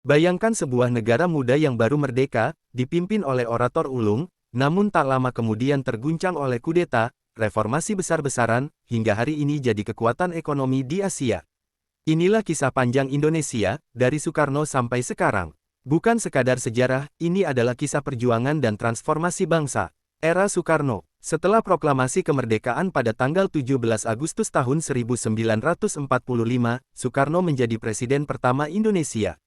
Bayangkan sebuah negara muda yang baru merdeka, dipimpin oleh orator ulung, namun tak lama kemudian terguncang oleh kudeta, reformasi besar-besaran, hingga hari ini jadi kekuatan ekonomi di Asia. Inilah kisah panjang Indonesia, dari Soekarno sampai sekarang. Bukan sekadar sejarah, ini adalah kisah perjuangan dan transformasi bangsa. Era Soekarno. Setelah proklamasi kemerdekaan pada tanggal 17 Agustus tahun 1945, Soekarno menjadi presiden pertama Indonesia.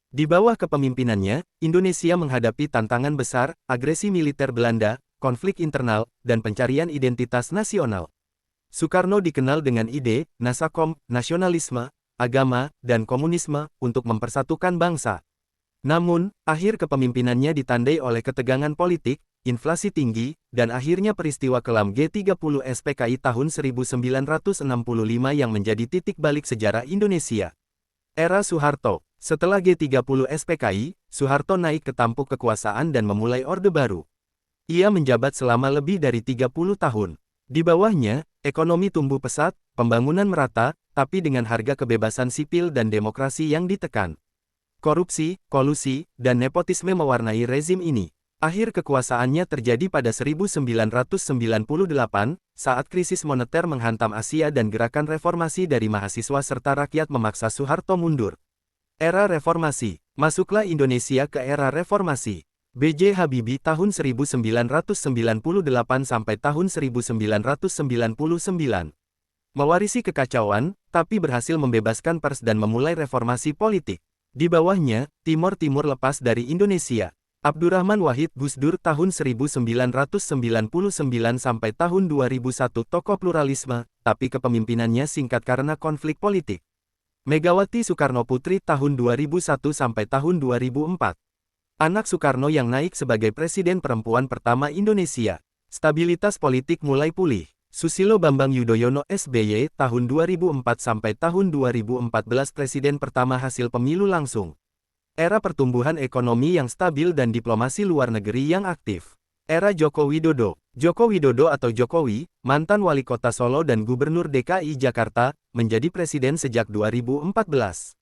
Di bawah kepemimpinannya, Indonesia menghadapi tantangan besar, agresi militer Belanda, konflik internal, dan pencarian identitas nasional. Soekarno dikenal dengan ide, nasakom, nasionalisme, agama, dan komunisme, untuk mempersatukan bangsa. Namun, akhir kepemimpinannya ditandai oleh ketegangan politik, inflasi tinggi, dan akhirnya peristiwa kelam G30 SPKI tahun 1965 yang menjadi titik balik sejarah Indonesia. Era Soeharto. Setelah G30 SPKI, Soeharto naik ke tampuk kekuasaan dan memulai Orde Baru. Ia menjabat selama lebih dari 30 tahun. Di bawahnya, ekonomi tumbuh pesat, pembangunan merata, tapi dengan harga kebebasan sipil dan demokrasi yang ditekan. Korupsi, kolusi, dan nepotisme mewarnai rezim ini. Akhir kekuasaannya terjadi pada 1998, saat krisis moneter menghantam Asia dan gerakan reformasi dari mahasiswa serta rakyat memaksa Soeharto mundur. Era Reformasi. Masuklah Indonesia ke era reformasi. B.J. Habibie tahun 1998 sampai tahun 1999. Mewarisi kekacauan, tapi berhasil membebaskan pers dan memulai reformasi politik. Di bawahnya, Timor Timur lepas dari Indonesia. Abdurrahman Wahid Gus Dur tahun 1999 sampai tahun 2001 tokoh pluralisme, tapi kepemimpinannya singkat karena konflik politik. Megawati Soekarno Putri tahun 2001 sampai tahun 2004. Anak Soekarno yang naik sebagai presiden perempuan pertama Indonesia. Stabilitas politik mulai pulih. Susilo Bambang Yudhoyono SBY tahun 2004 sampai tahun 2014 presiden pertama hasil pemilu langsung. Era pertumbuhan ekonomi yang stabil dan diplomasi luar negeri yang aktif. Era Joko Widodo. Joko Widodo atau Jokowi, mantan wali kota Solo dan gubernur DKI Jakarta, menjadi presiden sejak 2014.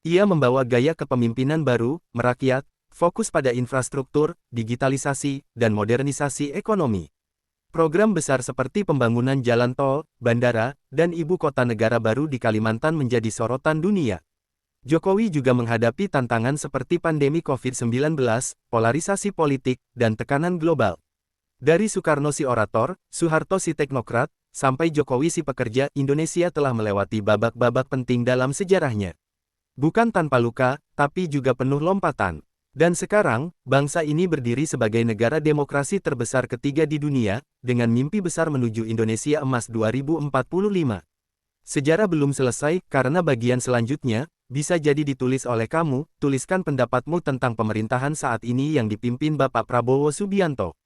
Ia membawa gaya kepemimpinan baru, merakyat, fokus pada infrastruktur, digitalisasi, dan modernisasi ekonomi. Program besar seperti pembangunan jalan tol, bandara, dan ibu kota negara baru di Kalimantan menjadi sorotan dunia. Jokowi juga menghadapi tantangan seperti pandemi COVID-19, polarisasi politik, dan tekanan global. Dari Soekarno si orator, Soeharto si teknokrat, sampai Jokowi si pekerja, Indonesia telah melewati babak-babak penting dalam sejarahnya. Bukan tanpa luka, tapi juga penuh lompatan. Dan sekarang, bangsa ini berdiri sebagai negara demokrasi terbesar ketiga di dunia, dengan mimpi besar menuju Indonesia Emas 2045. Sejarah belum selesai, karena bagian selanjutnya, bisa jadi ditulis oleh kamu. Tuliskan pendapatmu tentang pemerintahan saat ini yang dipimpin Bapak Prabowo Subianto.